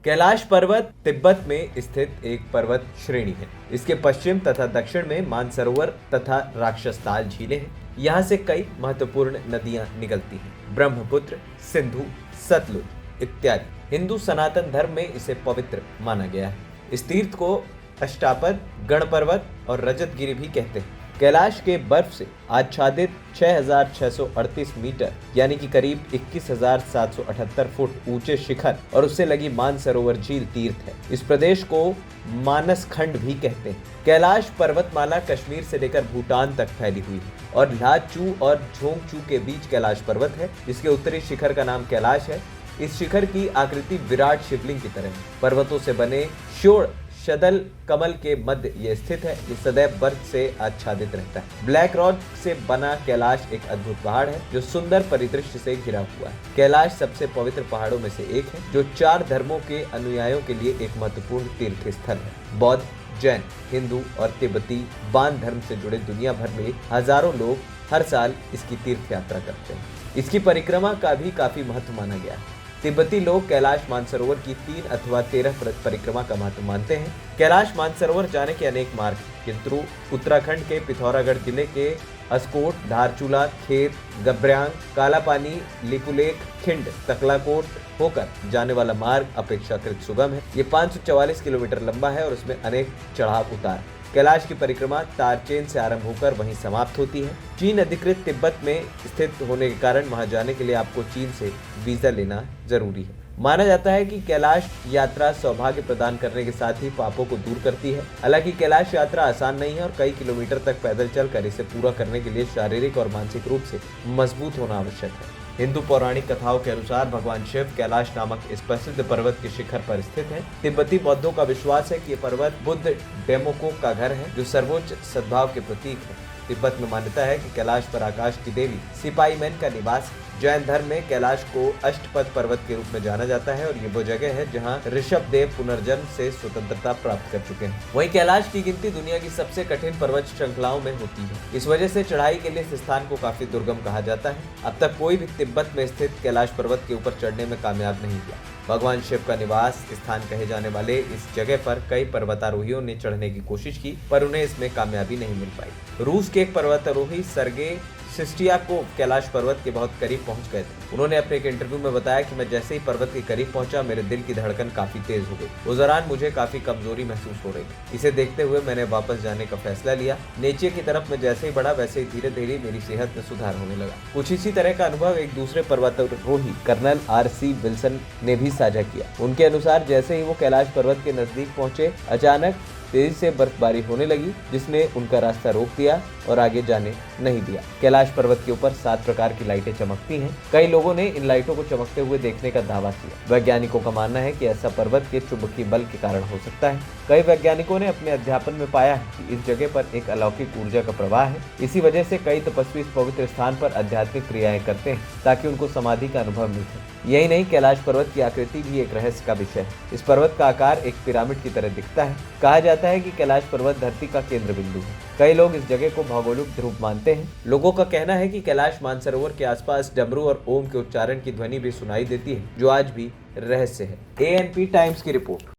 कैलाश पर्वत तिब्बत में स्थित एक पर्वत श्रेणी है। इसके पश्चिम तथा दक्षिण में मानसरोवर तथा राक्षसताल झीलें हैं। यहाँ से कई महत्वपूर्ण नदियां निकलती हैं, ब्रह्मपुत्र, सिंधु, सतलुज इत्यादि। हिंदू सनातन धर्म में इसे पवित्र माना गया है। इस तीर्थ को अष्टापद, गणपर्वत और रजतगिरी भी कहते हैं। कैलाश के बर्फ से आच्छादित 6,638 मीटर यानी कि करीब 21,778 फुट ऊंचे शिखर और उससे लगी मानसरोवर झील तीर्थ है। इस प्रदेश को मानस खंड भी कहते हैं। कैलाश पर्वतमाला कश्मीर से लेकर भूटान तक फैली हुई है और लाचू और झोंगचू के बीच कैलाश पर्वत है, जिसके उत्तरी शिखर का नाम कैलाश है। इस शिखर की आकृति विराट शिवलिंग की तरह है। पर्वतों से बने शोड़ शदल कमल के मध्य ये स्थित है। ये सदैव बर्फ से आच्छादित रहता है। ब्लैक रॉक से बना कैलाश एक अद्भुत पहाड़ है जो सुंदर परिदृश्य से घिरा हुआ है। कैलाश सबसे पवित्र पहाड़ों में से एक है जो 4 धर्मों के अनुयायियों के लिए एक महत्वपूर्ण तीर्थ स्थल है। बौद्ध, जैन, हिंदू और तिब्बती बान धर्म से जुड़े दुनिया भर में हजारों लोग हर साल इसकी तीर्थ यात्रा करते हैं। इसकी परिक्रमा का भी काफी महत्व माना गया है। तिब्बती लोग कैलाश मानसरोवर की 3 अथवा 13 परिक्रमा का महत्व मानते हैं। कैलाश मानसरोवर जाने के अनेक मार्ग हैं, किंतु उत्तराखंड के पिथौरागढ़ जिले के अस्कोट, धारचूला, खेत, गब्रयांग, कालापानी, लिपुलेख, खिंड, तकलाकोट होकर जाने वाला मार्ग अपेक्षाकृत सुगम है। ये 544 किलोमीटर लंबा है और उसमें अनेक चढ़ाव उतार। कैलाश की परिक्रमा तारचेन से आरंभ होकर वहीं समाप्त होती है। चीन अधिकृत तिब्बत में स्थित होने के कारण वहां जाने के लिए आपको चीन से वीजा लेना जरूरी है। माना जाता है कि कैलाश यात्रा सौभाग्य प्रदान करने के साथ ही पापों को दूर करती है। हालांकि कैलाश यात्रा आसान नहीं है और कई किलोमीटर तक पैदल चलकर इसे पूरा करने के लिए शारीरिक और मानसिक रूप से मजबूत होना आवश्यक है। हिंदू पौराणिक कथाओं के अनुसार भगवान शिव कैलाश नामक इस प्रसिद्ध पर्वत के शिखर पर स्थित है। तिब्बती बौद्धों का विश्वास है कि ये पर्वत बुद्ध डेमोको का घर है जो सर्वोच्च सद्भाव के प्रतीक है। तिब्बत में मान्यता है कि कैलाश पर आकाश की देवी सिपाईमैन का निवास है। जैन धर्म में कैलाश को अष्टपद पर्वत के रूप में जाना जाता है और ये वो जगह है जहां ऋषभ देव पुनर्जन्म से स्वतंत्रता प्राप्त कर चुके हैं। वहीं कैलाश की गिनती दुनिया की सबसे कठिन पर्वत श्रृंखलाओं में होती है। इस वजह से चढ़ाई के लिए इस स्थान को काफी दुर्गम कहा जाता है। अब तक कोई भी तिब्बत में स्थित कैलाश पर्वत के ऊपर चढ़ने में कामयाब नहीं हुआ। भगवान शिव का निवास स्थान कहे जाने वाले इस जगह पर कई पर्वतारोहियों ने चढ़ने की कोशिश की, पर उन्हें इसमें कामयाबी नहीं मिल पाई। रूस के एक पर्वतारोही सर्गे सिस्टियाकोव कैलाश पर्वत के बहुत करीब पहुंच गए थे। उन्होंने अपने एक इंटरव्यू में बताया कि मैं जैसे ही पर्वत के करीब पहुंचा, मेरे दिल की धड़कन काफी तेज हो गई। उस दौरान मुझे काफी कमजोरी महसूस हो रही थी। इसे देखते हुए मैंने वापस जाने का फैसला लिया। नीचे की तरफ मैं जैसे ही बढ़ा, वैसे ही धीरे धीरे मेरी सेहत में सुधार होने लगा। कुछ इसी तरह का अनुभव एक दूसरे पर्वतारोही कर्नल R.C. विल्सन ने भी साझा किया। उनके अनुसार जैसे ही वो कैलाश पर्वत के नजदीक पहुंचे, अचानक तेजी से बर्फबारी होने लगी, जिसने उनका रास्ता रोक दिया और आगे जाने नहीं दिया। कैलाश पर्वत के ऊपर 7 प्रकार की लाइटें चमकती हैं। कई लोगों ने इन लाइटों को चमकते हुए देखने का दावा किया। वैज्ञानिकों का मानना है कि ऐसा पर्वत के चुंबकीय बल के कारण हो सकता है। कई वैज्ञानिकों ने अपने अध्यापन में पाया है कि इस जगह पर एक अलौकिक ऊर्जा का प्रवाह है। इसी वजह से कई तपस्वी इस पवित्र स्थान पर आध्यात्मिक क्रियाएं करते हैं ताकि उनको समाधि का अनुभव मिल सके। यही नहीं, कैलाश पर्वत की आकृति भी एक रहस्य का विषय है। इस पर्वत का आकार एक पिरामिड की तरह दिखता है। कहा जाता है कि कैलाश पर्वत धरती का केंद्र बिंदु है। कई लोग इस जगह को भौगोलिक ध्रुव मानते हैं। लोगों का कहना है कि कैलाश मानसरोवर के आसपास डमरू और ओम के उच्चारण की ध्वनि भी सुनाई देती है, जो आज भी रहस्य है। ANP टाइम्स की रिपोर्ट।